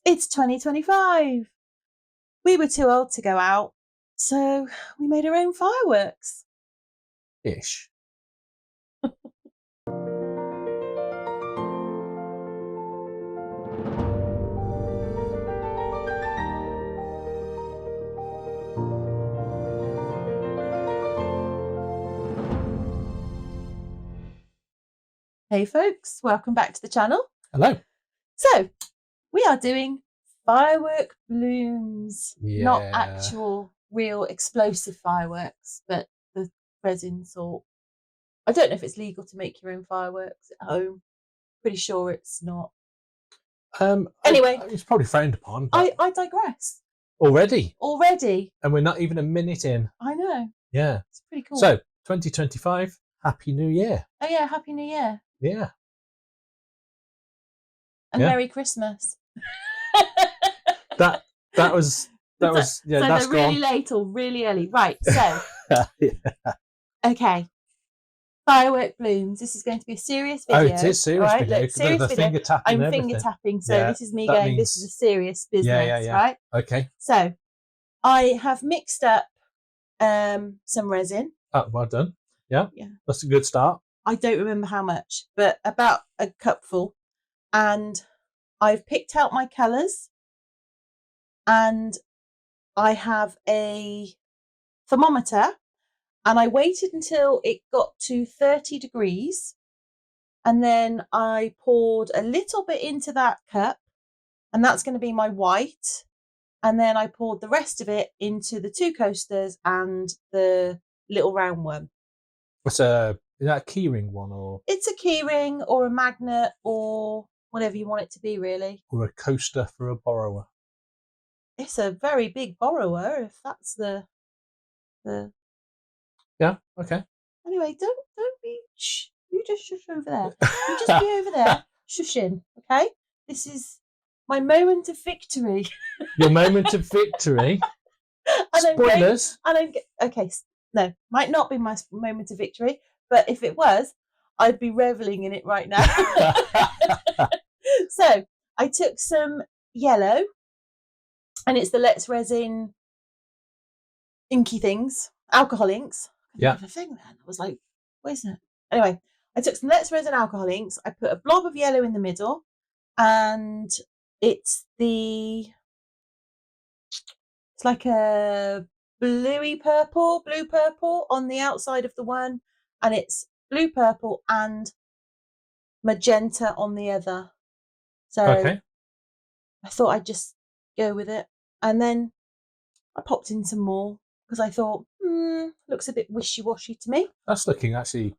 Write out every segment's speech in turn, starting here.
It's 2025. We were too old to go out, so we made our own fireworks. Ish. Hey folks, welcome back to the channel. Hello. So, we are doing firework blooms, not actual real explosive fireworks, but the resin sort. I don't know if it's legal to make your own fireworks at home. Pretty sure it's not. Anyway, it's probably frowned upon. I digress. Already? And we're not even a minute in. I know. Yeah. It's pretty cool. So, 2025, Happy New Year. Oh yeah, Happy New Year. Yeah. And Merry Christmas. that was so that's they're really late or really early. Right, so okay. Firework blooms. This is going to be a serious video. Oh, it is serious video. Look, serious the video. finger tapping. I'm finger tapping, so this is me going, this is a serious business, right? Okay. So I have mixed up some resin. Oh, well done. Yeah. That's a good start. I don't remember how much, but about a cupful. And I've picked out my colours, and I have a thermometer, and I waited until it got to 30 degrees, and then I poured a little bit into that cup, and that's going to be my white, and then I poured the rest of it into the two coasters and the little round one. Is that a keyring one, or? It's a keyring or a magnet or whatever you want it to be, really. Or a coaster for a borrower. It's a very big borrower, if that's the. Yeah. Okay. Anyway, don't be. Shh. You just shush over there. You just be over there, shushing. Okay. This is my moment of victory. Your moment of victory. Spoilers. Okay. No, might not be my moment of victory, but if it was, I'd be reveling in it right now. So I took some yellow, and it's the Let's Resin inky things, alcohol inks. Yeah. The thing then, I was like, where's it? Anyway, I took some Let's Resin alcohol inks. I put a blob of yellow in the middle, and it's like a blue purple on the outside of the one, and it's blue purple and magenta on the other. So okay. I thought I'd just go with it, and then I popped in some more because I thought, looks a bit wishy-washy to me. That's looking actually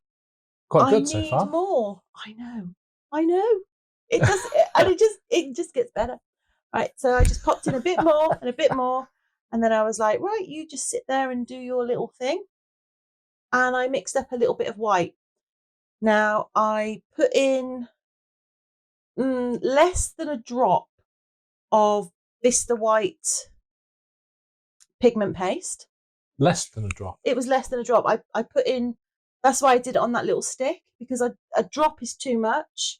quite good so far. I need more. I know. It does, and it just gets better. Right, so I just popped in a bit more and a bit more, and then I was like, right, you just sit there and do your little thing. And I mixed up a little bit of white. Now I put in less than a drop of Vista White pigment paste. Less than a drop? It was less than a drop. I put in, that's why I did it on that little stick, because a drop is too much.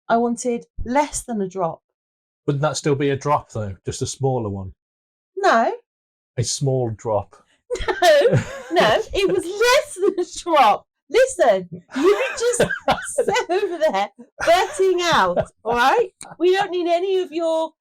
I wanted less than a drop. Wouldn't that still be a drop though? Just a smaller one? No. A small drop? No, it was less than a drop. Listen, you just sit over there betting out, all right? We don't need any of your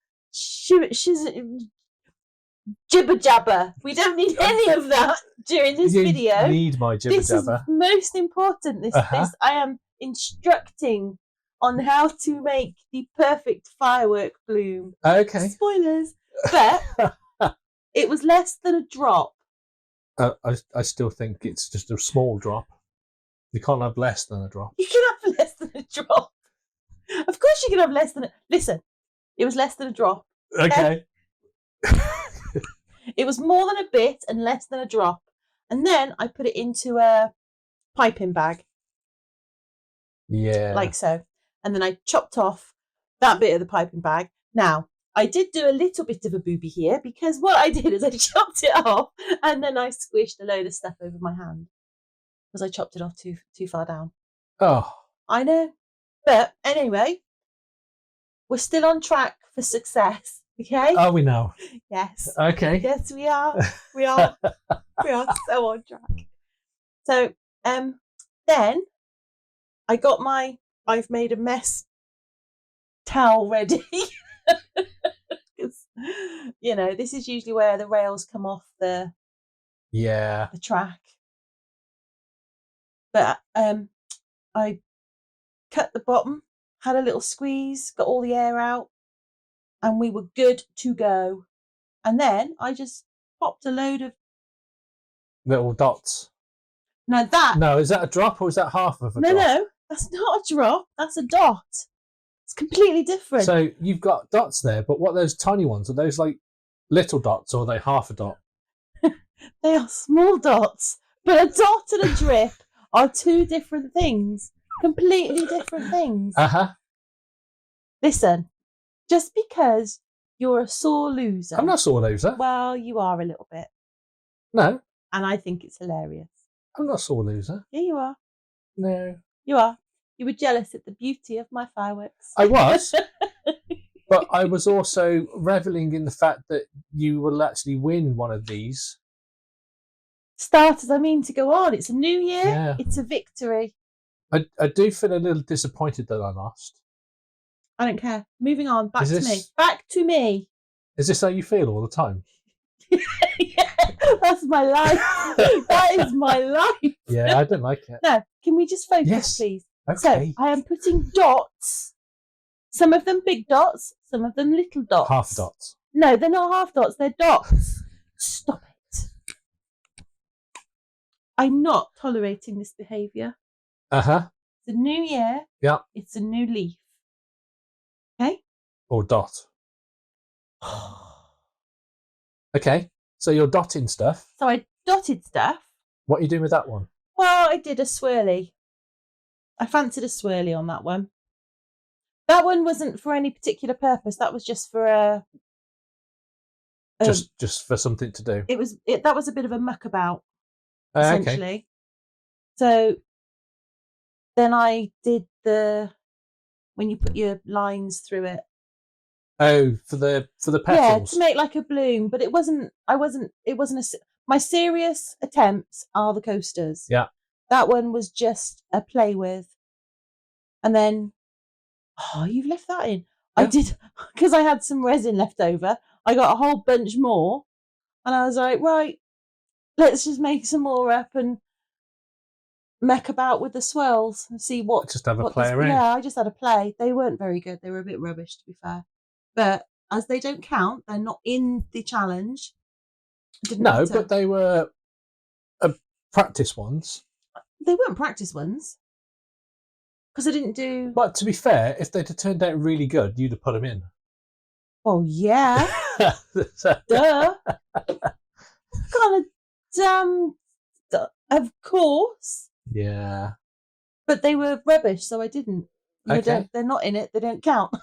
jibber jabber. We don't need any of that during this video. You need my jibber jabber. This is most important. This I am instructing on how to make the perfect firework bloom. Okay. Spoilers. But it was less than a drop. I still think it's just a small drop. You can't have less than a drop. You can have less than a drop. Of course you can have less than a... Listen, it was less than a drop. Okay. It was more than a bit and less than a drop. And then I put it into a piping bag. Yeah. Like so. And then I chopped off that bit of the piping bag. Now, I did do a little bit of a booby here, because what I did is I chopped it off and then I squished a load of stuff over my hand because I chopped it off too far down. Oh. I know. But anyway, we're still on track for success. Okay. Are we now? Yes. Okay. Yes, we are. We are. We are so on track. So, then I've made a mess towel ready. Because, this is usually where the rails come off the track. But I cut the bottom, had a little squeeze, got all the air out, and we were good to go. And then I just popped a load of little dots. No, is that a drop or is that half of a drop? No, that's not a drop. That's a dot. It's completely different. So you've got dots there, but what are those tiny ones? Are those like little dots or are they half a dot? They are small dots, but a dot and a drip are two different things. Completely different things. Listen, just because you're a sore loser. I'm not a sore loser. Well, you are a little bit. No. And I think it's hilarious. I'm not a sore loser. Yeah, you are. No. You are. You were jealous at the beauty of my fireworks. I was. But I was also reveling in the fact that you will actually win one of these. Starters, I mean to go on. It's a new year. Yeah. It's a victory. I do feel a little disappointed that I lost. I don't care. Moving on. Back to me. Back to me. Is this how you feel all the time? Yeah, that's my life. That is my life. Yeah, I don't like it. No, can we just focus, please? Okay. So I am putting dots. Some of them big dots, some of them little dots. Half dots. No, they're not half dots. They're dots. Stop it. I'm not tolerating this behaviour. It's a new year. Yeah. It's a new leaf. Okay? Or dot. Okay. So you're dotting stuff. So I dotted stuff. What are you doing with that one? Well, I did a swirly. I fancied a swirly on that one. That one wasn't for any particular purpose. That was just for a... just for something to do. That was a bit of a muck about, essentially. Okay. So then I did when you put your lines through it. Oh, for the petals. Yeah, to make like a bloom, but my serious attempts are the coasters. Yeah. That one was just a play with. And then you've left that in. Yeah. I did, because I had some resin left over. I got a whole bunch more, and I was like, right, let's just make some more up and meck about with the swirls and see what. Just have a play around. Yeah, I just had a play. They weren't very good. They were a bit rubbish, to be fair. But as they don't count, they're not in the challenge. No, but they were practice ones. They weren't practice ones. Because I didn't do... But to be fair, if they'd have turned out really good, you'd have put them in. Oh, yeah. Duh. Kind of damn... Of course. Yeah. But they were rubbish, so I didn't. Okay. They're not in it. They don't count.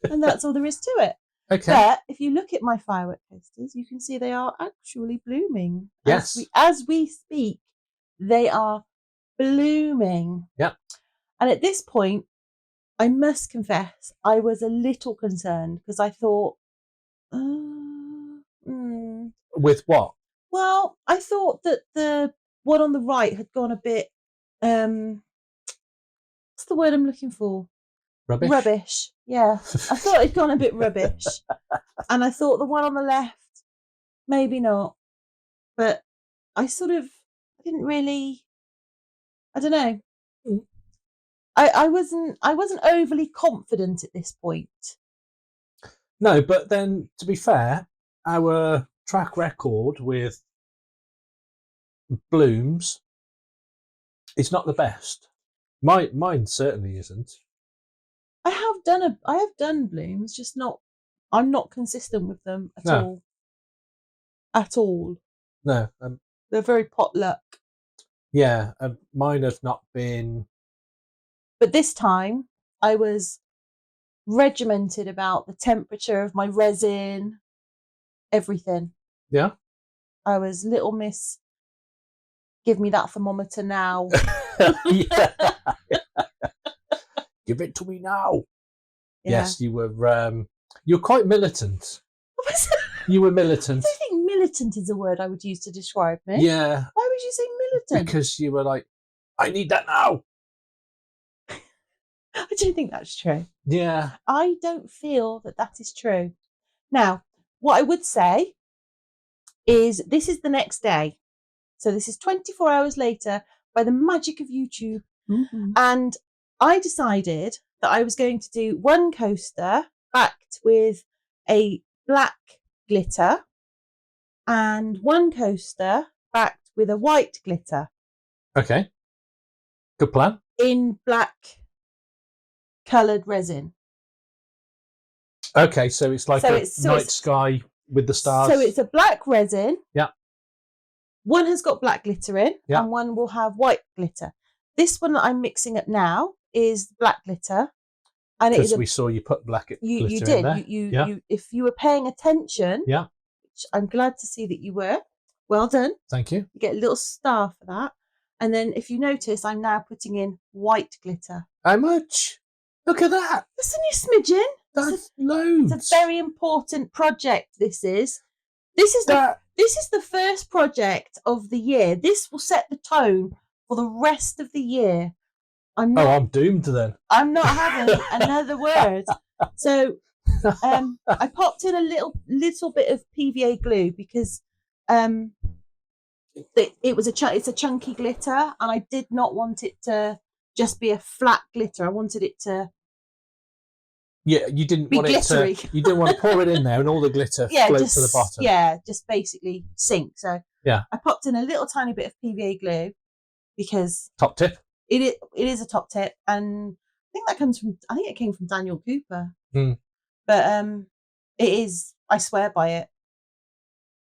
And that's all there is to it. Okay. But if you look at my firework coasters, you can see they are actually blooming. Yes. As we speak, they are blooming. Yeah. And at this point, I must confess, I was a little concerned because I thought, With what? Well, I thought that the one on the right had gone a bit, what's the word I'm looking for? Rubbish? Rubbish, yeah. I thought it'd gone a bit rubbish. And I thought the one on the left, maybe not. But I didn't really, I don't know. I wasn't overly confident at this point. No, but then to be fair, our track record with blooms is not the best. Mine certainly isn't. I have done blooms, just not. I'm not consistent with them at all. At all. No, they're very potluck. Yeah, mine have not been. But this time, I was regimented about the temperature of my resin, everything. Yeah. I was little miss. Give me that thermometer now. Give it to me now. Yeah. Yes, you were You're quite militant. You were militant. I don't think militant is a word I would use to describe me. Yeah. Why would you say militant? Because you were like, I need that now. I don't think that's true. Yeah. I don't feel that is true. Now, what I would say is this is the next day. So this is 24 hours later by the magic of YouTube. Mm-hmm. And I decided that I was going to do one coaster backed with a black glitter and one coaster backed with a white glitter. Okay. Good plan. In black coloured resin. Okay, so it's like night sky with the stars. So it's a black resin. Yeah. One has got black glitter in, yeah. and one will have white glitter. This one that I'm mixing up now is black glitter, and because we saw you put black glitter you did. in there. You if you were paying attention, yeah, which I'm glad to see that you were. Well done. Thank you. You get a little star for that, and then if you notice, I'm now putting in white glitter. How much? Look at that. That's only a smidgen. That's loads. It's a very important project. This is the first project of the year. This will set the tone for the rest of the year. I'm doomed then. I'm not having another word. So I popped in a little bit of PVA glue because it's a chunky glitter, and I did not want it to just be a flat glitter. I wanted it to. Yeah, you didn't want glittery. it to. You didn't want to pour it in there and all the glitter float to the bottom. Yeah, just basically sink. So yeah, I popped in a little tiny bit of PVA glue because top tip. It is a top tip, and I think it came from Daniel Cooper. But it is. I swear by it.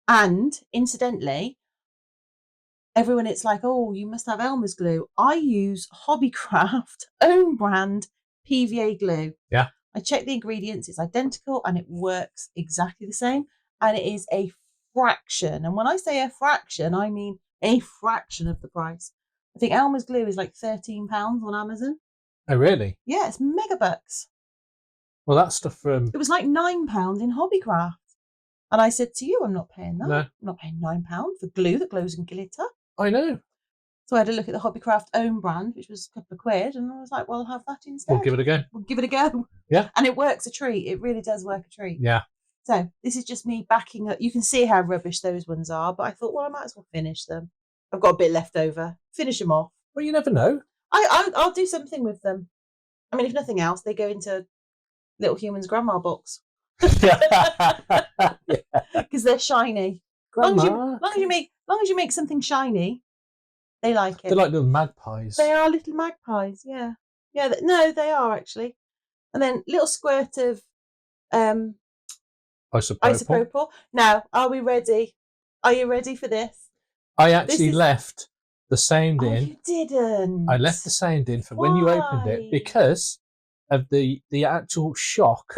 And incidentally, everyone, it's like, oh, you must have Elmer's glue. I use Hobbycraft own brand PVA glue. Yeah. I checked the ingredients, it's identical and it works exactly the same. And it is a fraction. And when I say a fraction, I mean a fraction of the price. I think Elmer's glue is like £13 on Amazon. Oh, really? Yeah, it's megabucks. Well, that stuff from... It was like £9 in Hobbycraft. And I said to you, I'm not paying that. No. I'm not paying £9 for glue that glows in glitter. I know. So I had a look at the Hobbycraft own brand, which was a couple of quid, and I was like, well, I'll have that instead. We'll give it a go. We'll give it a go. Yeah. And it works a treat. It really does work a treat. Yeah. So this is just me backing up. You can see how rubbish those ones are, but I thought, well, I might as well finish them. I've got a bit left over. Finish them off. Well, you never know. I'll do something with them. I mean, if nothing else, they go into Little Human's grandma box. Because they're shiny. Grandma. Long as you make something shiny, they like it. They're like little magpies. They are little magpies, yeah. Yeah, no, they are actually. And then little squirt of isopropyl. Now, are we ready? Are you ready for this? I actually left the sound in. You didn't. I left the sound in for when you opened it because of the actual shock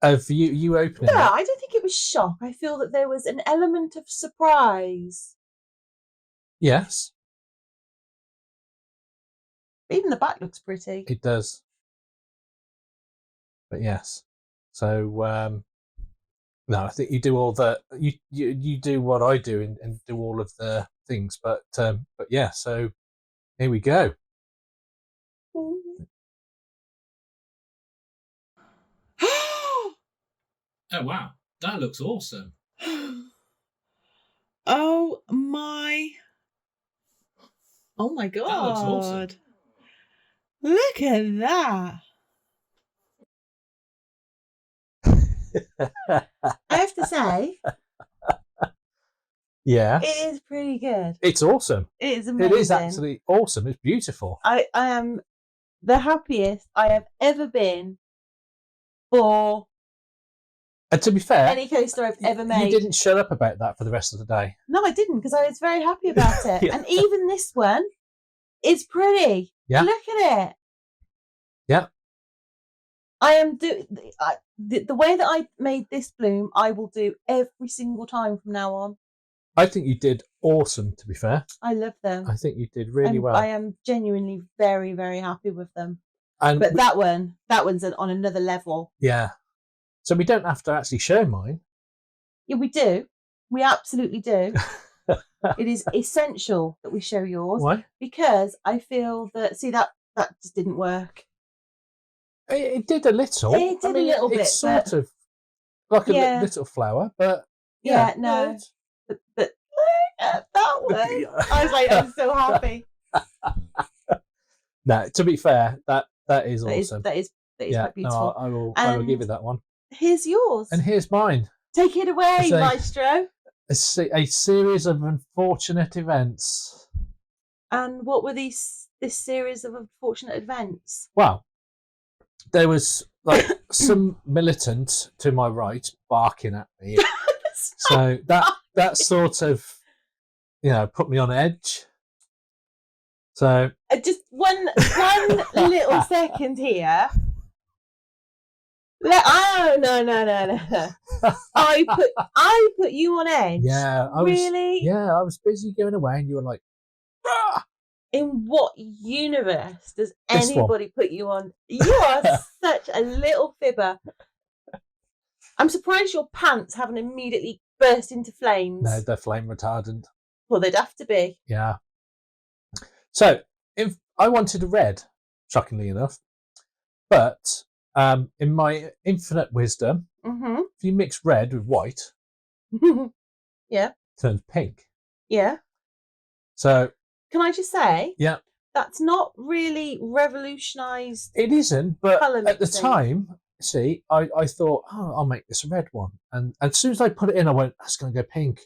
of you opening it. No, I don't think it was shock. I feel that there was an element of surprise. Yes. Even the back looks pretty. It does. But yes. So no, I think you do all the you do what I do and do all of the things. But yeah, so here we go. Oh wow, that looks awesome. Oh my god. That looks awesome. Look at that. I have to say, yeah, it is pretty good. It's awesome. It is amazing. It is actually awesome. It's beautiful. I am the happiest I have ever been for and to be fair, any coaster I've ever made. You didn't shut up about that for the rest of the day. No, I didn't, because I was very happy about it. Yeah. And even this one is pretty. Yeah. Look at it. Yeah. I am the way that I made this bloom, I will do every single time from now on. I think you did awesome, to be fair. I love them. I think you did really well. I am genuinely very, very happy with them. And But that one's on another level. yeah. So we don't have to actually show mine. Yeah, we do. We absolutely do. It is essential that we show yours. Why? Because I feel that that just didn't work. It did a little. It did a little bit. It's sort of like a little flower, but yeah, no. But look at that one. I was like, I'm so happy. No, to be fair, that is awesome. That is quite beautiful. No, I will give you that one. Here's yours. And here's mine. Take it away, Maestro. A series of unfortunate events. And what were this series of unfortunate events? Well, there was like some militant to my right barking at me. So that sort of, put me on edge. So just one little second here. Oh no! I put you on edge. Yeah, I was busy going away, and you were like, "Rah!" In what universe does anybody put you on? You are such a little fibber. I'm surprised your pants haven't immediately burst into flames. No, they're flame retardant. Well, they'd have to be. Yeah. So, if I wanted a red, shockingly enough, but in my infinite wisdom, if you mix red with white, yeah, it turns pink. Yeah. So, can I just say, yeah, that's not really revolutionised. It isn't, but at the time, see, I thought, I'll make this a red one, and as soon as I put it in, I went, that's going to go pink.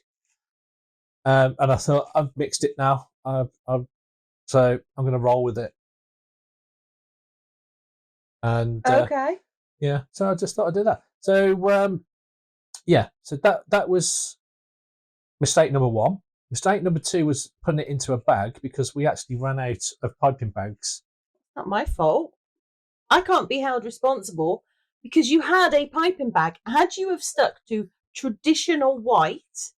And I thought, I've mixed it now. So I'm going to roll with it. And okay. Yeah, so I just thought I'd do that. So so that was mistake number 1. Mistake number 2 was putting it into a bag because we actually ran out of piping bags. Not my fault. I can't be held responsible because you had a piping bag. Had you have stuck to traditional white,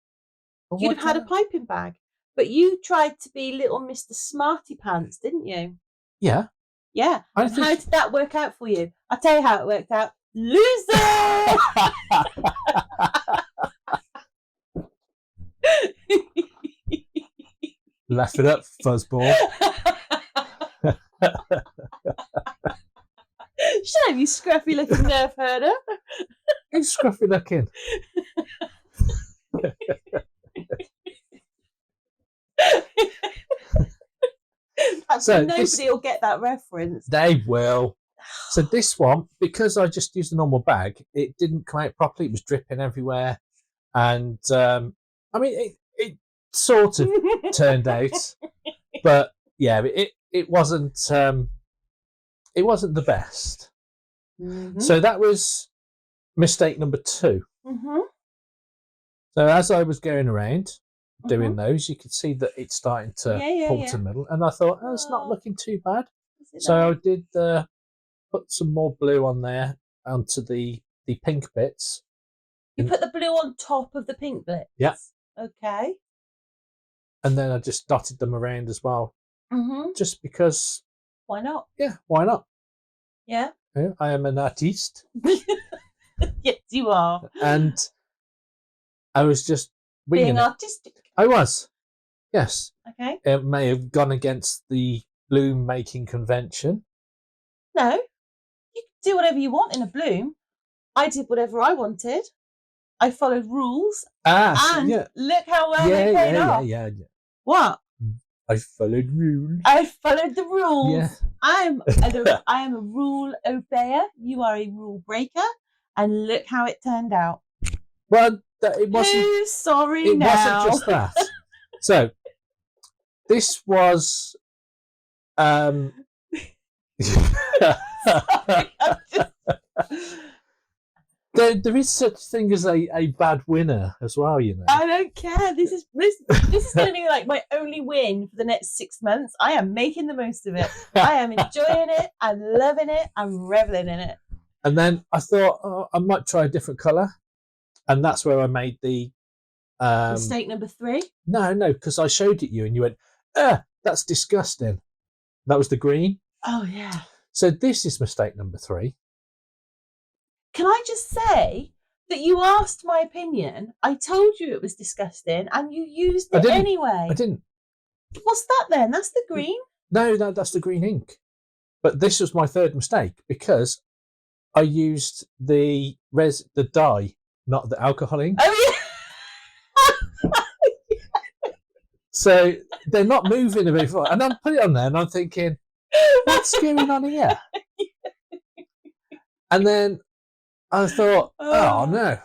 you'd have had a piping bag. But you tried to be little Mr. Smarty Pants, didn't you? Yeah. Yeah. How did that work out for you? I'll tell you how it worked out. Loser! Laugh it up, fuzzball. Shut up, you scruffy looking nerve herder. Who's scruffy looking? Nobody will get that reference. They will. So this one, because I just used a normal bag, it didn't come out properly. It was dripping everywhere, and it sort of turned out, but yeah, it wasn't the best. So that was mistake number 2. So as I was going around doing those, you could see that it's starting to pull to the middle, and I thought, it's not looking too bad. So I did put some more blue on there onto the pink bits. You put the blue on top of the pink bits? Yeah. Okay. And then I just dotted them around as well. Just because. Why not? Yeah, why not? Yeah. I am an artiste. Yes, you are. And I was just being artistic. I was. Yes. Okay. It may have gone against the bloom making convention. No. You can do whatever you want in a bloom. I did whatever I wanted. I followed rules. And look how well they paid off. Yeah. What? I followed rules. I followed the rules. Yeah. I am a rule obeyer. You are a rule breaker. And look how it turned out. Well, it wasn't. Who's sorry it now? It wasn't just that. So, this was. There is such thing as a bad winner as well, you know. I don't care. This is going to be like my only win for the next 6 months. I am making the most of it. I am enjoying it. I'm loving it. I'm reveling in it. And then I thought, I might try a different colour, and that's where I made the mistake number 3. No, because I showed it you, and you went, that's disgusting. That was the green. Oh yeah. So this is mistake number 3. Can I just say that you asked my opinion? I told you it was disgusting, and you used it anyway. I didn't. What's that then? That's the green? No, that's the green ink. But this was my 3rd mistake because I used the dye, not the alcohol ink. Oh, yeah. So they're not moving a bit forward. And I put it on there and I'm thinking, what's going on here? And then I thought, oh no.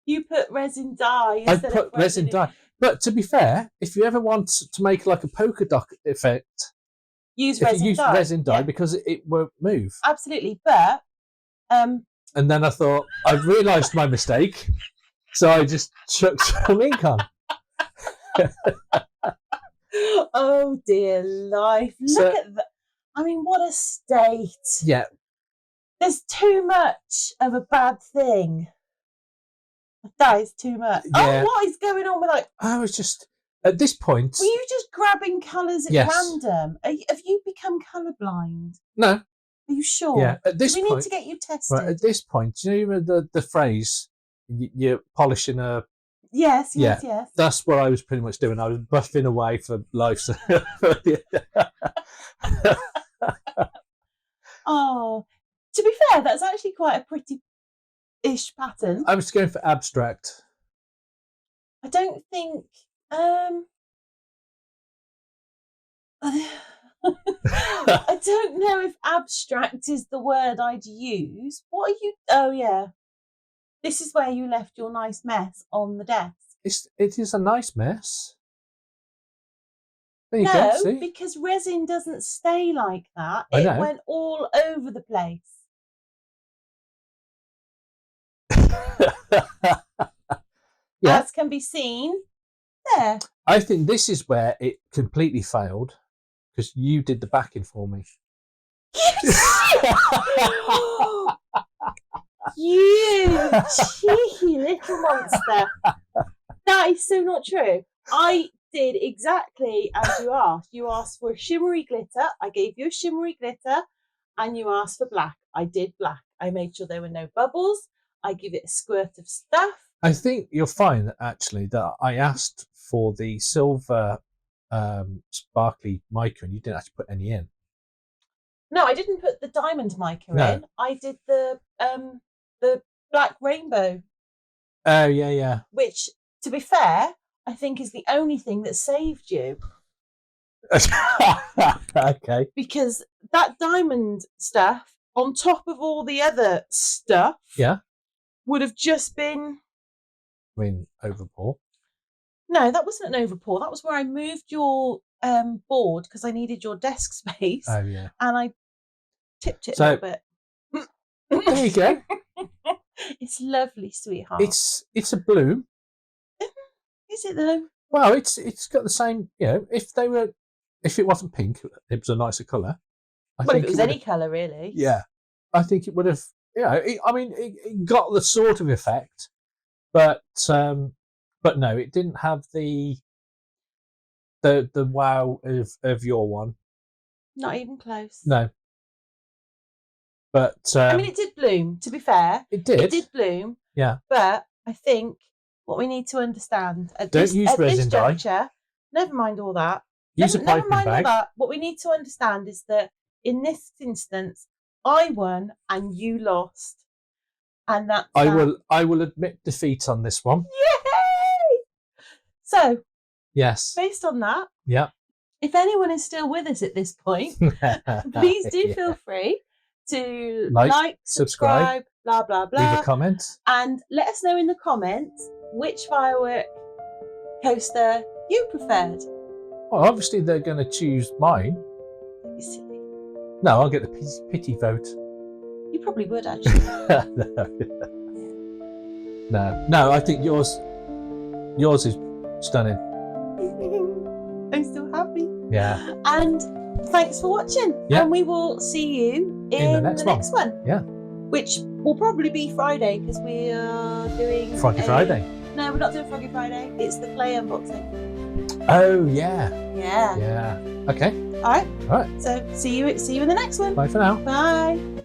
You put resin dye. I put resin dye. But to be fair, if you ever want to make like a polka dot effect, use resin dye because it won't move. Absolutely. But and then I thought, I've realised my mistake, so I just chucked some ink on. Oh dear life. Look at that. I mean, what a state. Yeah. There's too much of a bad thing. That is too much. Yeah. Oh, what is going on with I was just, at this point... Were you just grabbing colours at random? Have you become colourblind? No. Are you sure? Yeah, at this point... We need to get you tested. Right, at this point, do you know the phrase, you're polishing a... Yes. That's what I was pretty much doing. I was buffing away for life. Oh, to be fair, that's actually quite a pretty-ish pattern. I was going for abstract. I don't think... I don't know if abstract is the word I'd use. What are you... Oh, yeah. This is where you left your nice mess on the desk. It is a nice mess. There you no, go, see? Because resin doesn't stay like that. I It know. went all over the place. Yeah. As can be seen there. I think this is where it completely failed because you did the backing for me. You cheeky little monster. That is so not true. I did exactly as you asked. You asked for a shimmery glitter. I gave you a shimmery glitter. And you asked for black. I did black. I made sure there were no bubbles. I give it a squirt of stuff. I think you'll find, actually, that I asked for the silver sparkly mica and you didn't actually put any in. No, I didn't put the diamond mica No. in. I did the black rainbow. Oh, yeah. Which, to be fair, I think is the only thing that saved you. Okay. Because that diamond stuff, on top of all the other stuff, would have just been... I mean, overpour. No, that wasn't an overpour. That was where I moved your board because I needed your desk space. Oh, yeah. And I tipped it a little bit. There you go. It's lovely, sweetheart. It's a bloom. Is it though? Well, it's got the same, if it wasn't pink, it was a nicer colour. Well, if it was any colour, really. Yeah. I think it would have, it got the sort of effect, but no, it didn't have the wow of your one. Not even close. No. But I mean, it did bloom, to be fair. It did. It did bloom. Yeah. But I think what we need to understand at Don't this, use resin dye. juncture, never mind all that. Use a never piping mind bag. all that. What we need to understand is that in this instance, I won and you lost. And that's I will admit defeat on this one. Yay! So, yes. Based on that, if anyone is still with us at this point, please do feel free to like, subscribe, blah, blah, blah. Leave a comment. And let us know in the comments which Firework coaster you preferred. Well, obviously they're going to choose mine. Don't be silly. No, I'll get the pity vote. You probably would, actually. No, I think yours is stunning. I'm so happy. Yeah. And thanks for watching. Yeah. And we will see you in the next one. Yeah. Which will probably be Friday because we are doing Froggy Friday. No, we're not doing Froggy Friday. It's the clay unboxing. Oh, yeah. Yeah. Yeah. Okay. All right. All right. So see you in the next one. Bye for now. Bye.